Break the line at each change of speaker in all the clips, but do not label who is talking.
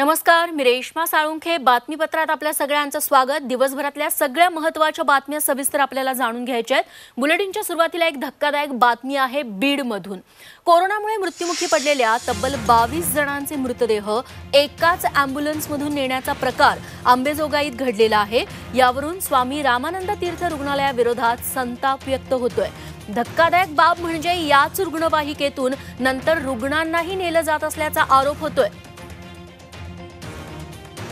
नमस्कार, मी रेश्मा साळुंखे. बातमीपत्रात आपल्या सगळ्यांचं स्वागत. दिवसभरातल्या सगळ्या महत्त्वाच्या बातम्या सविस्तर आपल्याला जाणून घ्यायच्या आहेत. बुलेटिनच्या सुरुवातीला एक धक्कादायक बातमी आहे बीडमधून. कोरोनामुळे मृत्युमुखी पडलेल्या तब्बल 22 जणांचे मृतदेह एकाच ॲम्ब्युलन्समधून नेण्याचा प्रकार अंबेजोगाईत घडलेला आहे. यावरून स्वामी रामानंद तीर्थ रुग्णालयाविरोधात संताप व्यक्त होतोय. धक्कादायक बाब म्हणजे याच रुग्णवाहिकेतून नंतर रुग्णांनाही नेलं जात असल्याचा आरोप होतोय.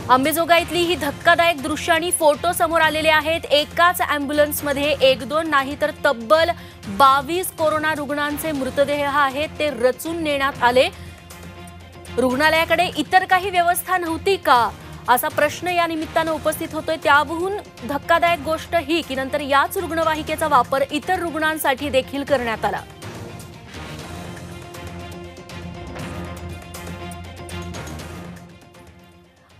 अंबेजोगाईतली ही धक्कादायक दृश्य आणि फोटो समोर आलेले आहेत. एकाच ॲम्ब्युलन्समध्ये 1-2 नाही तर तब्बल 22 कोरोना रुग्णांचे मृतदेह आहेत ते रचून नेण्यात आले. रुग्णालयाकडे इतर काही व्यवस्था नव्हती का असा प्रश्न या निमित्तानं उपस्थित होतोय. त्यावरून धक्कादायक गोष्ट ही की नंतर याच रुग्णवाहिकेचा वापर इतर रुग्णांसाठी देखील करण्यात आला.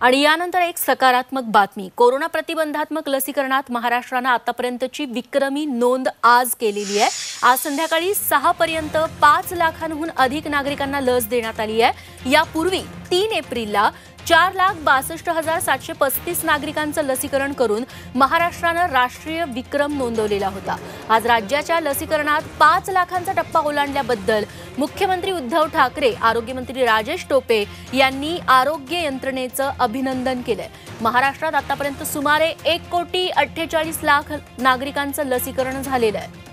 आणि यानंतर एक सकारात्मक बातमी. कोरोना प्रतिबंधात्मक लसीकरणात महाराष्ट्रानं आतापर्यंतची विक्रमी नोंद आज केलेली आहे. आज संध्याकाळी 6 पर्यंत 5 लाखांहून अधिक नागरिकांना लस देण्यात आली आहे. यापूर्वी 3 एप्रिलला 4,62,735 नागरिकांचं लसीकरण करून महाराष्ट्रानं राष्ट्रीय विक्रम नोंदवलेला होता. आज राज्याच्या लसीकरणात 5 लाखांचा टप्पा ओलांडल्याबद्दल मुख्यमंत्री उद्धव ठाकरे, आरोग्यमंत्री राजेश टोपे यांनी आरोग्य यंत्रणेचं अभिनंदन केलंय. महाराष्ट्रात आतापर्यंत सुमारे 1,48,00,000 नागरिकांचं लसीकरण झालेलं आहे.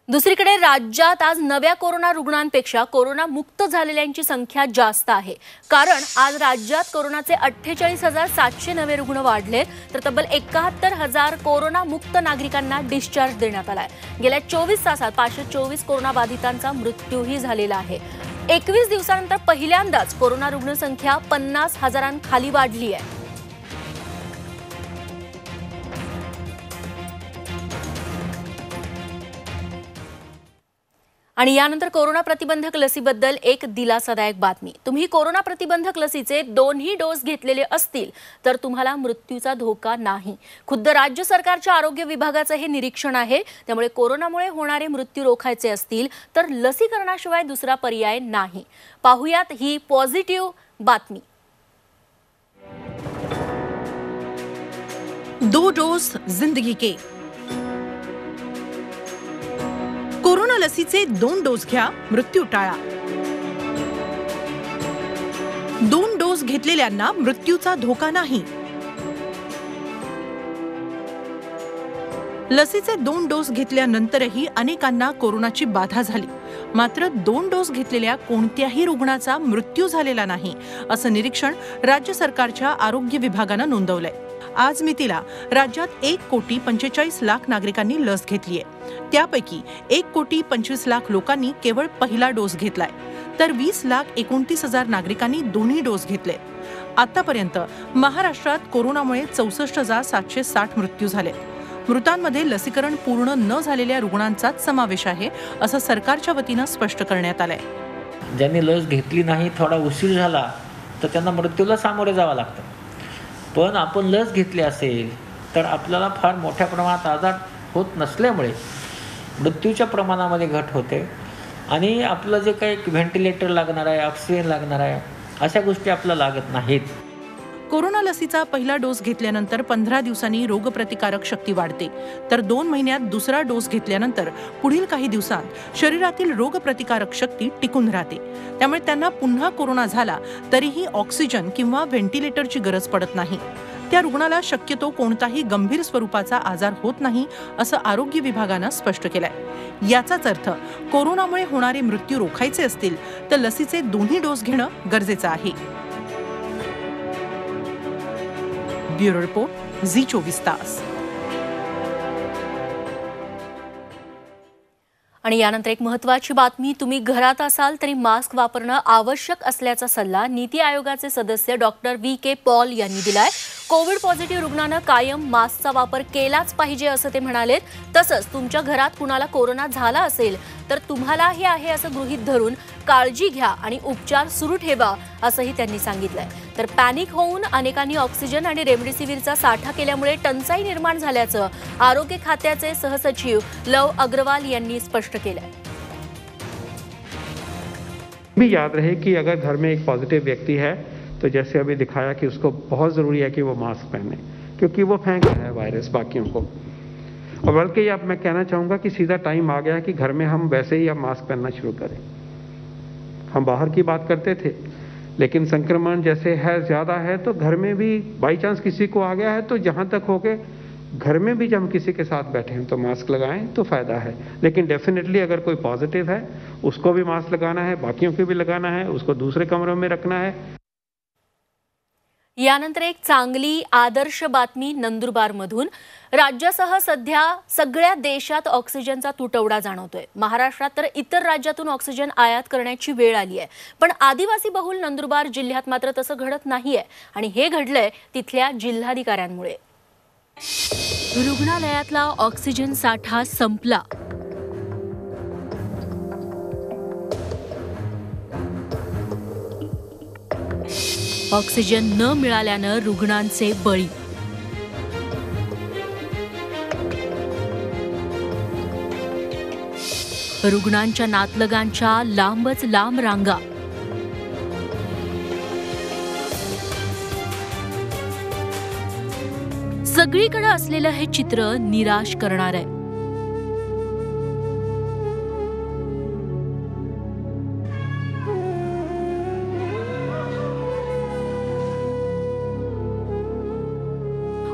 दुसरीकडे राज्यात आज नव्या कोरोना रुग्णांपेक्षा कोरोना मुक्त झालेल्यांची संख्या जास्त आहे. कारण आज राज्यात कोरोनाचे 48,700 नवे रुग्ण वाढले तर तब्बल 71,000 कोरोना मुक्त नागरिकांना डिस्चार्ज देण्यात आलाय. गेल्या 24 तासात 524 कोरोना बाधितांचा मृत्यूही झालेला आहे. 21 दिवसानंतर पहिल्यांदाच कोरोना रुग्णसंख्या 50,000खाली वाढली आहे. आणि यानंतर कोरोना प्रतिबंधक लसीबद्दल एक दिलासादायक बातमी. तुम्ही कोरोना प्रतिबंधक लसीचे 2ही डोस घेतलेले असतील तर तुम्हाला मृत्यूचा धोका नाही. खुद्द राज्य सरकारच्या आरोग्य विभागाचं हे निरीक्षण आहे. त्यामुळे कोरोनामुळे होणारे मृत्यू रोखायचे असतील तर लसीकरणाशिवाय दुसरा पर्याय नाही. पाहुयात ही पॉझिटिव्ह बातमी.
2 डोस जिंदगी के. कोरोना लसीचे 2 डोस घ्या, मृत्यू टाळा. 2 डोस घेतलेल्यांना मृत्यूचा धोका नाही. लसीचे 2 डोस घेतल्यानंतरही अनेकांना कोरोनाची बाधा झाली. मात्र 2 डोस घेतलेल्या कोणत्याही रुग्णाचा मृत्यू झालेला नाही असं निरीक्षण राज्य सरकारच्या आरोग्य विभागानं नोंदवलंय. आज मितीला राज्यात 1,45,00,000 नागरिकांनी लस घेतलीय. त्यापैकी 1,25,00,000 लोकांनी केवळ पहिला डोस घेतलाय तर 20,29,000 नागरिकांनी दोन्ही डोस घेतले. आतापर्यंत महाराष्ट्रात कोरोनामुळे 64,760 मृत्यू झाले. मृतांमध्ये लसीकरण पूर्ण न झालेल्या रुग्णांचाच समावेश आहे असं सरकारच्या वतीनं स्पष्ट करण्यात आलंय.
ज्यांनी लस घेतली नाही, थोडा उशीर झाला तर त्यांना मृत्यूला सामोरे जावं लागतं. पण आपण लस घेतली असेल तर आपल्याला फार मोठ्या प्रमाणात आजार होत नसल्यामुळे मृत्यूच्या प्रमाणामध्ये घट होते आणि आपलं जे काही व्हेंटिलेटर लागणार आहे, ऑक्सिजन लागणार आहे, अशा गोष्टी आपल्याला लागत नाहीत.
कोरोना लसीचा पहिला डोस घेतल्यानंतर 15 दिवसांनी रोगप्रतिकारक शक्ती वाढते तर 2 महिन्यात दुसरा डोस घेतल्यानंतर पुढील काही दिवसांत शरीरातील रोगप्रतिकारक शक्ती टिकून राहते. त्यामुळे त्यांना पुन्हा कोरोना झाला तरीही ऑक्सिजन किंवा व्हेंटिलेटरची गरज पडत नाही. त्या रुग्णाला शक्यतो कोणताही गंभीर स्वरूपाचा आजार होत नाही असं आरोग्य विभागानं स्पष्ट केलंय. याचाच अर्थ कोरोनामुळे होणारे मृत्यू रोखायचे असतील तर लसीचे 2ही डोस घेणं गरजेचं आहे. ब्युरो रिपोर्ट, झी 24 तास.
आणि यानंतर एक महत्त्वाची बातमी. तुम्ही घरात असाल तरी मास्क वापरणं आवश्यक असल्याचा सल्ला नीती आयोगाचे सदस्य डॉक्टर VK पॉल यांनी दिलाय. कोविड पॉझिटिव्ह रुग्णानं कायम मास्कचा वापर केलाच पाहिजे असं ते म्हणालेत. तसंच तुमच्या घरात कुणाला कोरोना झाला असेल तर तुम्हालाही आहे असं गृहीत धरून काळजी घ्या आणि उपचार सुरू ठेवा असंही त्यांनी सांगितलंय. तर पॅनिक होऊन अनेकांनी ऑक्सिजन आणि रेमडेसिवीरचा साठा केल्यामुळे टंचाई निर्माण झाल्याचं आरोग्य खात्याचे सहसचिव लव अग्रवाल यांनी स्पष्ट केलंय.
भी याद रहे कि अगर घर में एक पॉजिटिव व्यक्ति है तो जैसे अभी दिखाया कि उसको बहुत ज़रूरी है कि वो मास्क पहने, क्योंकि वो फेंक रहा है वायरस बाकियों को। और बल्कि अब मैं कहना चाहूँगा कि सीधा टाइम आ गया कि घर में हम वैसे ही अब मास्क पहनना शुरू करें। हम बाहर की बात करते थे, लेकिन संक्रमण जैसे है ज़्यादा है तो घर में भी बाई चांस किसी को आ गया है तो जहाँ तक हो गए घर में भी जब हम किसी के साथ बैठे हैं तो मास्क लगाएं तो फ़ायदा है। लेकिन डेफिनेटली अगर कोई पॉजिटिव है उसको भी मास्क लगाना है, बाकियों को भी लगाना है, उसको दूसरे कमरों में रखना है।
यानंतर एक चांगली आदर्श बातमी नंदुरबारमधून। राज्यासह सध्या सगळ्या देशात ऑक्सिजनचा तुटवडा जाणवतोय। महाराष्ट्रात तर इतर राज्यातून ऑक्सिजन आयात करण्याची वेळ आली आहे, पण आदिवासी बहुल नंदुरबार जिल्ह्यात मात्र तसं घडत नाहीये आणि हे घडलंय तिथल्या जिल्हाधिकाऱ्यांमुळे। रुग्णालयातला ऑक्सिजन साठा संपला। ऑक्सिजन न मिळाल्यानं रुग्णांचे बळी। रुग्णांच्या नातलगांच्या लांबच लांब रांगा। सगळीकडे असलेलं हे चित्र निराश करणार आहे।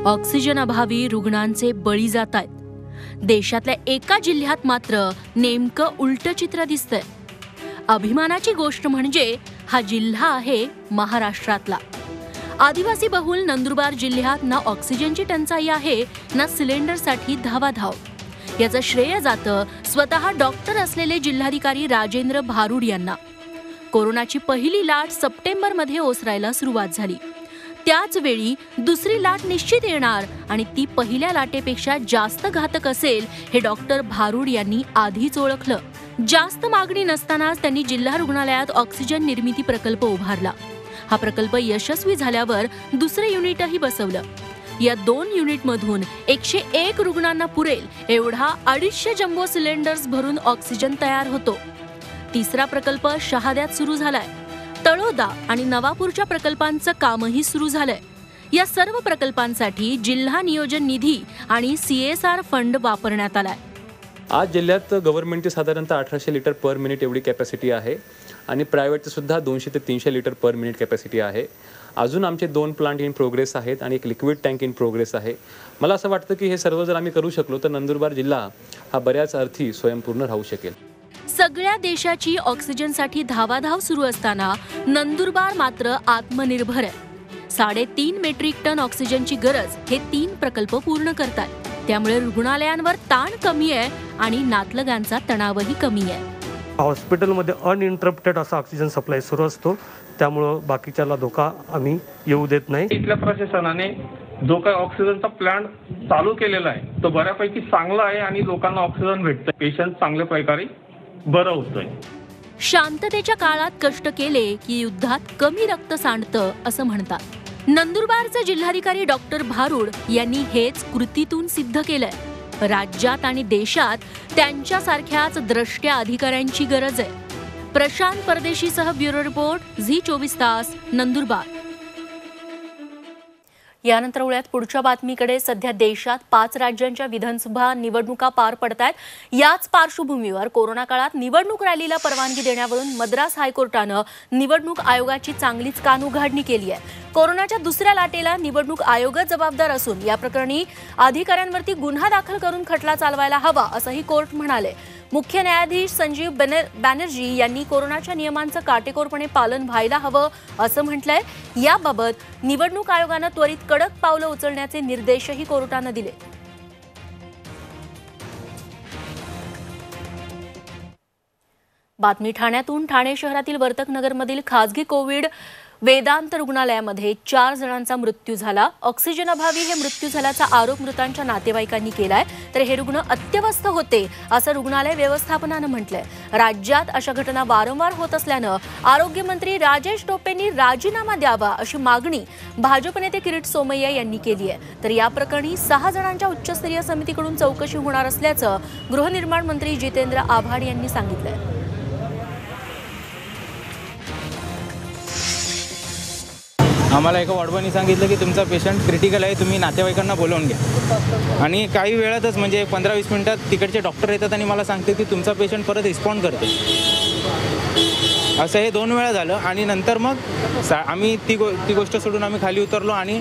ऑक्सिजन अभावी रुग्णांचे बळी जात आहेत। देशातल्या एका जिल्ह्यात मात्र नेमकं उलटं चित्र दिसतंय। अभिमानाची गोष्ट म्हणजे हा जिल्हा आहे महाराष्ट्रातला। आदिवासी बहुल नंदुरबार जिल्ह्यात ना ऑक्सिजनची टंचाई आहे ना सिलेंडरसाठी धावाधाव। याचं श्रेय जातं स्वतः डॉक्टर असलेले जिल्हाधिकारी राजेंद्र भारुड यांना। कोरोनाची पहिली लाट सप्टेंबरमध्ये ओसरायला सुरुवात झाली। त्याच वेळी दुसरी लाट निश्चित येणार आणि ती पहिल्या लाटेपेक्षा जास्त घातक असेल हे डॉक्टर भारुड यांनी आधीच ओळखलं। जास्त मागणी नसतानाच त्यांनी जिल्हा रुग्णालयात ऑक्सिजन निर्मिती प्रकल्प उभारला। हा प्रकल्प यशस्वी झाल्यावर दुसरे युनिटही बसवलं। या 2 युनिटमधून 101 रुग्णांना पुरेल एवढा 250 जम्बो सिलेंडर्स भरून ऑक्सिजन तयार होतो। तिसरा प्रकल्प शहाद्यात सुरू झालाय। तळोदा आणि नवापूरच्या प्रकल्पांचं कामही सुरू झालंय। या सर्व प्रकल्पांसाठी जिल्हा नियोजन निधी आणि CSR फंड वापरण्यात आलाय।
आज जिल्ह्यात गव्हर्नमेंटची साधारणतः 1800 लिटर पर मिनिट एवढी कॅपॅसिटी आहे आणि प्रायव्हेटची सुद्धा 200 ते 300 लिटर पर मिनिट कॅपॅसिटी आहे। अजून आमचे 2 प्लांट इन प्रोग्रेस आहेत आणि एक लिक्विड टँक इन प्रोग्रेस आहे। मला असं वाटतं की हे सर्व जर आम्ही करू शकलो तर नंदुरबार जिल्हा हा बऱ्याच अर्थी स्वयंपूर्ण राहू शकेल।
सगळ्या देशाची ऑक्सिजनसाठी धावाधाव सुरू असताना नंदुरबार मात्र आत्मनिर्भर आहे। 3.5 मेट्रिक टन ऑक्सिजनची गरज हे 3 प्रकल्प पूर्ण करतात। त्यामुळे रुग्णालयांवर ताण कमी आहे आणि नातलगांचा तणावही कमी आहे।
हॉस्पिटलमध्ये अनइंटरप्टेड असा ऑक्सिजन सप्लाय सुरू असतो, त्यामुळे बाकीच्याला धोका आम्ही येऊ देत नाही।
इथल्या प्रशासनाने जो काही ऑक्सिजनचा प्लांट चालू केलेला आहे तो बऱ्यापैकी चांगला आहे आणि लोकांना ऑक्सिजन भेटतं, पेशंट चांगल्या प्रकारे बरं होतंय।
शांततेच्या काळात कष्ट केले की युद्धात कमी रक्त सांडतं असं म्हणतात। नंदुरबारचे जिल्हाधिकारी डॉक्टर भारुड यांनी हेच कृतीतून सिद्ध केलंय। राज्यात आणि देशात त्यांच्यासारख्याच द्रष्ट्या अधिकाऱ्यांची गरज आहे। प्रशांत परदेशीसह ब्युरो रिपोर्ट झी24 तास नंदुरबार। यानंतर वळूयात पुढच्या बातमीकडे। सध्या देशात 5 राज्यांच्या विधानसभा निवडणुका पार पडतायत। याच पार्श्वभूमीवर कोरोना काळात निवडणूक रॅलीला परवानगी देण्यावरून मद्रास हायकोर्टानं निवडणूक आयोगाची चांगलीच कानउघाडणी केली आहे। कोरोनाच्या दुसऱ्या लाटेला निवडणूक आयोगच जबाबदार असून या प्रकरणी अधिकाऱ्यांवरती गुन्हा दाखल करून खटला चालवायला हवा असंही कोर्ट म्हणाले। मुख्य न्यायाधीश संजीव बॅनर्जी यांनी कोरोनाच्या नियमांचं काटेकोरपणे पालन व्हायला हवं असं म्हटलंय। याबाबत निवडणूक आयोगानं त्वरित कडक पावलं उचलण्याचे निर्देशही कोर्टानं दिले। बातमी ठाण्यातून। ठाणे शहरातील वर्तकनगरमधील खासगी कोविड वेदांत रुग्णालयामध्ये 4 जणांचा मृत्यू झाला। ऑक्सिजन अभावी हे मृत्यू झाल्याचा आरोप मृतांच्या नातेवाईकांनी केलाय, तर हे रुग्ण अत्यवस्थ होते असं रुग्णालय व्यवस्थापनानं म्हटलंय। राज्यात अशा घटना वारंवार होत असल्यानं आरोग्यमंत्री राजेश टोपेंनी राजीनामा द्यावा अशी मागणी भाजप नेते किरीट सोमय्या यांनी केली आहे। तर या प्रकरणी 6 जणांच्या उच्चस्तरीय समितीकडून चौकशी होणार असल्याचं गृहनिर्माण मंत्री जितेंद्र आव्हाड यांनी सांगितलंय।
आम्हाला एका वॉर्डबॉयनी सांगितलं की तुमचा पेशंट क्रिटिकल आहे, तुम्ही नातेवाईकांना बोलवून घ्या. आणि काही वेळातच म्हणजे 15-20 मिनिटात तिकडचे डॉक्टर येतात आणि मला सांगते की तुमचा पेशंट परत रिस्पॉन्ड करते. असं हे 2 वेळा झालं. आणि नंतर मग आम्ही ती गोष्ट सोडून आम्ही खाली उतरलो आणि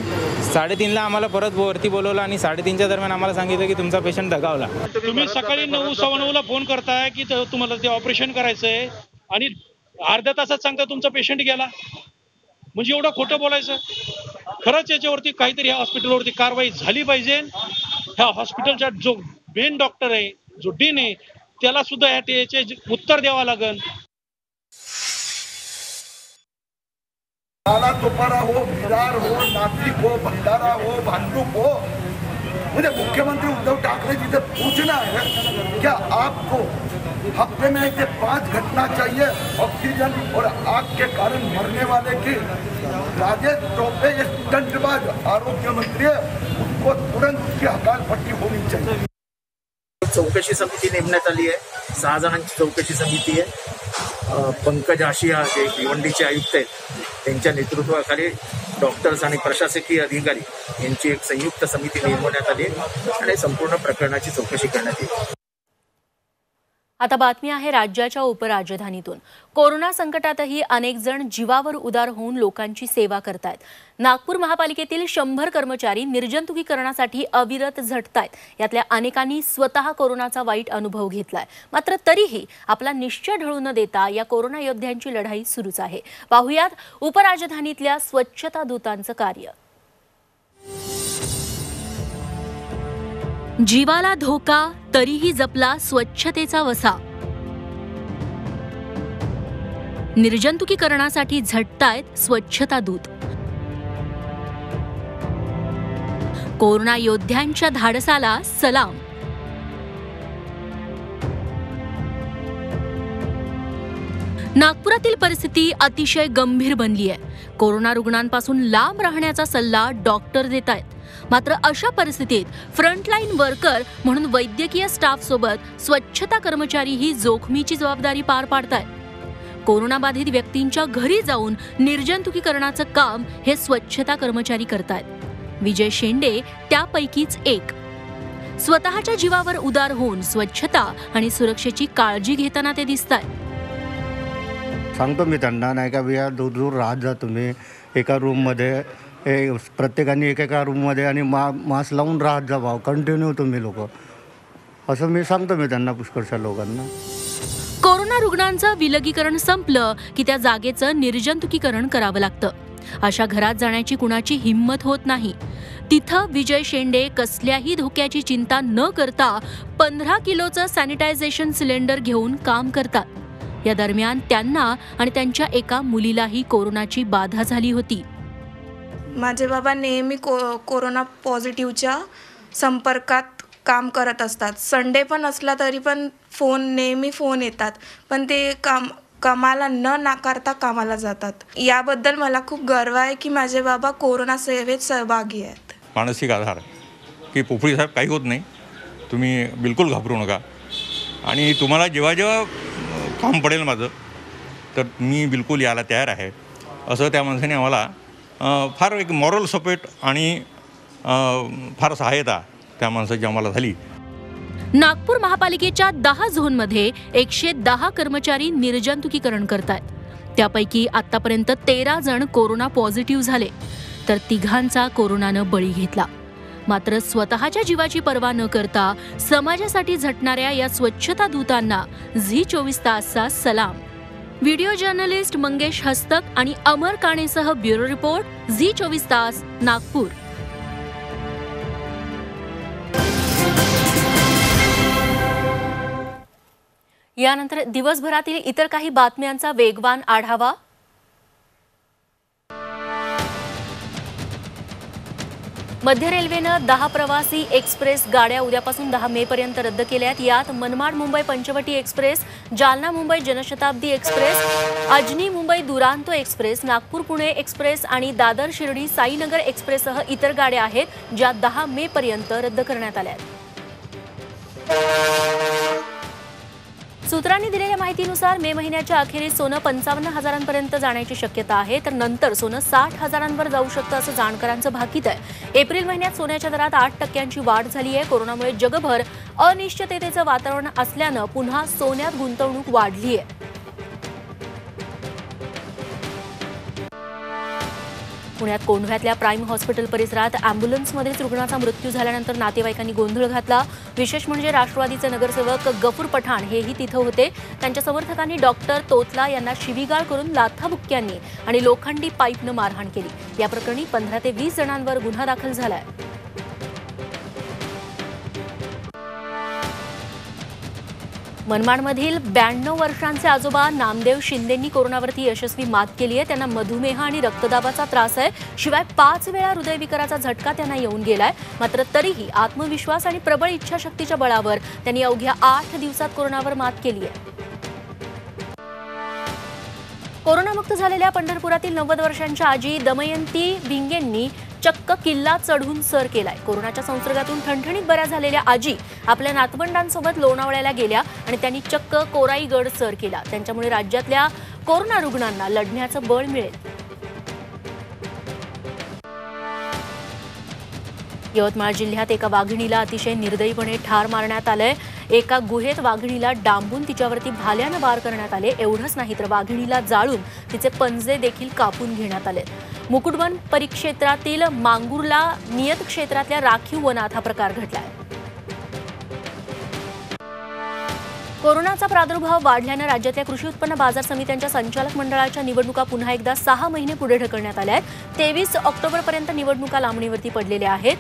3:30ला आम्हाला परत वरती बोलवलं आणि 3:30च्या दरम्यान आम्हाला सांगितलं की तुमचा पेशंट दगावला.
तुम्ही सकाळी 9:15ला फोन करताय की तुम्हाला ते ऑपरेशन करायचं आहे आणि अर्ध्या तासात सांगता तुमचा पेशंट गेला. म्हणजे एवढं खोटं बोलायचं? खरंच याच्यावरती काहीतरी ह्या हॉस्पिटलवरती कारवाई झाली पाहिजे. ह्या हॉस्पिटलचा जो मेन डॉक्टर आहे, जो डीन आहे, त्याला सुद्धा याचे उत्तर द्यावं लागेल.
तोपारा हो, विरार हो, नासिक हो, भंडारा हो, भांडुप हो, मुझे मुख्यमंत्री उद्धव ठाकरे जी से पूछना है क्या आपको हफ्ते में से 5 घटना चाहिए ऑक्सीजन और आग के कारण मरने वाले की? राजेश टोपे ये स्टंटबाज आरोग्य मंत्री है, उसको तुरंत उसकी हकालपट्टी होनी चाहिए.
चौकशी समिती नेमण्यात आली आहे. 6 जणांची चौकशी समिती आहे. पंकज आशिया जे भिवंडीचे आयुक्त आहेत त्यांच्या नेतृत्वाखाली डॉक्टर्स आणि प्रशासकीय अधिकारी यांची एक संयुक्त समिती नेमण्यात आली आणि संपूर्ण प्रकरणाची चौकशी करण्यात येईल.
आता बातमी आहे राज्याच्या उपराजधानीतून. कोरोना संकटातही अनेक जण जीवावर उदार होऊन लोकांची सेवा करतायत. नागपूर महापालिकेतील 100 कर्मचारी निर्जंतुकीकरणासाठी अविरत झटतायत. यातल्या अनेकांनी स्वतः कोरोनाचा वाईट अनुभव घेतलाय. मात्र तरीही आपला निश्चय ढळू न देता या कोरोना योद्ध्यांची लढाई सुरूच आहे. पाहुयात उपराजधानीतल्या स्वच्छता दूतांचं कार्य. जीवाला धोका तरीही जपला स्वच्छतेचा वसा. निर्जंतुकीकरणासाठी झटतायत स्वच्छता दूत. कोरोना योद्ध्यांच्या धाडसाला सलाम. नागपुरातील परिस्थिती अतिशय गंभीर बनली आहे. कोरोना रुग्णांपासून लांब राहण्याचा सल्ला डॉक्टर देत आहेत. मात्र अशा परिस्थितीत फ्रंटलाईन वर्कर म्हणून वैद्यकीय स्टाफ सोबत स्वच्छता कर्मचारी ही जोखमीची जबाबदारी पार पाडतायत. कोरोनाबाधित व्यक्तींच्या घरी जाऊन निर्जंतुकीकरणाचं काम हे स्वच्छता कर्मचारी करतायत. विजय शेंडे त्यापैकीच एक. स्वतःच्या जीवावर उदार होऊन स्वच्छता आणि सुरक्षेची काळजी घेताना ते दिसतायत.
सांगतो मी त्यांना, नाही का भैया दूर दूर राहत जा तुम्ही एका रूममध्ये, प्रत्येकाने एकेका रूममध्ये आणि मास्क लावून राहत जा भाऊ, कंटिन्यू तुम्ही लोक, असं मी सांगतो मी त्यांना पुष्कळशा लोकांना.
कोरोना रुग्णांचं विलगीकरण संपलं की त्या जागेचं निर्जंतुकीकरण करावं लागतं. अशा घरात जाण्याची कुणाची हिंमत होत नाही. तिथं विजय शेंडे कसल्याही धोक्याची चिंता न करता 15 किलोचं सॅनिटायझेशन सिलेंडर घेऊन काम करतात. या दरम्यान त्यांना आणि त्यांच्या एका मुलीलाही कोरोनाची बाधा झाली होती.
माझे बाबा नेहमी कोरोना पॉझिटिव्हच्या संपर्कात काम करत असतात. संडे पण असला तरी पण नेहमी फोन येतात, पण ते कामाला न नाकारता कामाला जातात. याबद्दल मला खूप गर्व आहे की माझे बाबा कोरोना सेवेत सहभागी आहेत.
मानसिक आधार की पोपळी साहेब काही होत नाही, तुम्ही बिलकुल घाबरू नका आणि तुम्हाला जेव्हा जेव्हा काम पडेल माझं तर मी बिलकुल यायला तयार आहे, असं त्या माणसाने आम्हाला फार एक मॉरल सपोर्ट आणि फार सहायता त्या माणसाची आम्हाला झाली.
नागपूर महापालिकेच्या 10 झोनमध्ये 110 कर्मचारी निर्जंतुकीकरण करतायत. त्यापैकी आतापर्यंत 13 जण कोरोना पॉझिटिव्ह झाले, तर 3घांचा कोरोनानं बळी घेतला. मात्र स्वतःच्या जीवाची पर्वा न करता समाजासाठी झटणाऱ्या या स्वच्छता दूतांना झी 24 तासचा सलाम. व्हिडिओ जर्नलिस्ट मंगेश हस्तक आणि अमर काणेसह ब्युरो रिपोर्ट, झी 24 तास, नागपूर. यानंतर दिवसभरातील इतर काही बातम्यांचा वेगवान आढावा. मध्य रेल्वेनं 10 प्रवासी एक्सप्रेस गाड्या उद्यापासून 10 मे पर्यंत रद्द केल्या आहेत. यात Manmad Mumbai Panchavati express, Jalna Mumbai Janshatabdi express, Ajni Mumbai Duronto express, Nagpur Pune express आणि दादर शिर्डी साईनगर एक्सप्रेससह इतर गाड्या आहेत, ज्या 10 मे पर्यंत रद्द करण्यात आल्या आहेत. सूत्रांनी दिलेल्या माहितीनुसार मे महिन्याच्या अखेरीस सोनं 55,000पर्यंत जाण्याची शक्यता आहे, तर नंतर सोनं 60,000वर जाऊ शकतं असं जाणकारांचं भाकीत आहे. एप्रिल महिन्यात सोन्याच्या दरात 8% वाढ झाली आहे. कोरोनामुळे जगभर अनिश्चिततेचं वातावरण असल्यानं पुन्हा सोन्यात गुंतवणूक वाढली आहे. पुण्यात कोंढव्यातल्या प्राईम हॉस्पिटल परिसरात अँब्युलन्समध्येच रुग्णाचा मृत्यू झाल्यानंतर नातेवाईकांनी गोंधळ घातला. विशेष म्हणजे राष्ट्रवादीचे नगरसेवक गफूर पठाण हेही तिथं होते. त्यांच्या समर्थकांनी डॉक्टर तोतला यांना शिवीगाळ करून लाथाबुक्क्यांनी आणि लोखंडी पाईपनं मारहाण केली. या प्रकरणी 15 ते 20 जणांवर गुन्हा दाखल झालाय. मनमाडमधील 92 वर्षांचे आजोबा नामदेव शिंदेंनी कोरोनावरती यशस्वी मात केली आहे. त्यांना मधुमेह आणि रक्तदाबाचा त्रास आहे. शिवाय 5 वेळा हृदयविकाराचा झटका त्यांना येऊन गेलाय. मात्र तरीही आत्मविश्वास आणि प्रबळ इच्छाशक्तीच्या बळावर त्यांनी अवघ्या 8 दिवसात कोरोनावर मात केली आहे. कोरोनामुक्त झालेल्या पंढरपुरातील 90 वर्षांच्या आजी दमयंती भिंगेंनी चक्क किल्ला चढून सर केलाय. कोरोनाच्या संसर्गातून ठणठणीत बऱ्या झालेल्या आजी आपल्या नातवंडांसोबत लोणावळ्याला गेल्या आणि त्यांनी चक्क कोराईगड सर केला. त्यांच्यामुळे राज्यातल्या कोरोना रुग्णांना लढण्याचं बळ मिळेल. यवतमाळ जिल्ह्यात एका वाघिणीला अतिशय निर्दयीपणे ठार मारण्यात आलंय. एका गुहेत वाघिणीला डांबून तिच्यावरती भाल्यानं वार करण्यात आले. एवढंच नाही तर वाघिणीला जाळून तिचे पंजे देखील कापून घेण्यात आले. मुकुटवन परिक्षेत्रातील मांगुर्ला नियत क्षेत्रातल्या राखीव वनात हा प्रकार घडलाय. कोरोनाचा प्रादुर्भाव वाढल्यानं राज्यातल्या कृषी उत्पन्न बाजार समित्यांच्या संचालक मंडळाच्या निवडणुका पुन्हा एकदा 6 महिने पुढे ढकलण्यात आल्या आहेत. 23 ऑक्टोबरपर्यंत निवडणुका लांबणीवरती पडलेल्या आहेत.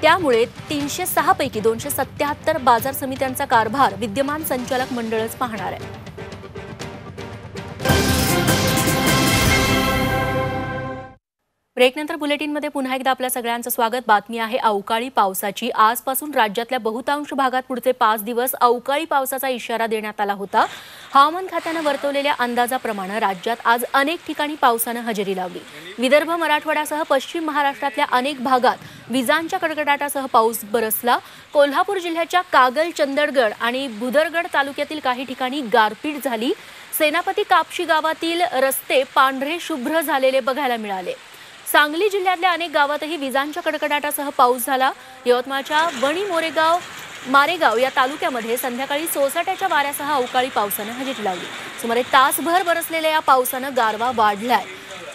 त्यामुळे 306 पैकी 277 बाजार समित्यांचा कारभार विद्यमान संचालक मंडळच पाहणार आहे. ब्रेकनंतर बुलेटिनमध्ये पुन्हा एकदा आपल्या सगळ्यांचं स्वागत. बातमी आहे अवकाळी पावसाची. आजपासून राज्यातल्या बहुतांश भागात पुढचे 5 दिवस अवकाळी पावसाचा इशारा देण्यात आला होता. हवामान खात्यानं वर्तवलेल्या अंदाजाप्रमाणे राज्यात आज अनेक ठिकाणी पावसानं हजेरी लावली. विदर्भ, मराठवाड्यासह पश्चिम महाराष्ट्रातल्या अनेक भागात विजांच्या कडकडाटासह पाऊस बरसला. कोल्हापूर जिल्ह्याच्या कागल, चंदगड आणि भुदरगड तालुक्यातील काही ठिकाणी गारपीट झाली. सेनापती कापशी गावातील रस्ते पांढरे शुभ्र झालेले बघायला मिळाले. सांगली जिल्ह्यातल्या अनेक गावातही विजांच्या कडकडाटासह पाऊस झाला. यवतमाळच्या वणी मारेगाव या तालुक्यामध्ये संध्याकाळी सोसाट्याच्या वाऱ्यासह अवकाळी पावसानं हजेरी लावली. सुमारे तासभर बरसलेल्या या पावसानं गारवा वाढलाय.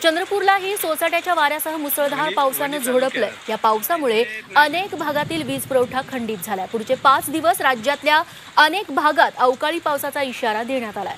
चंद्रपूरलाही सोसाट्याच्या वाऱ्यासह मुसळधार पावसानं झोडपलंय. या पावसामुळे अनेक भागातील वीज पुरवठा खंडित झालाय. पुढचे 5 दिवस राज्यातल्या अनेक भागात अवकाळी पावसाचा इशारा देण्यात आलाय.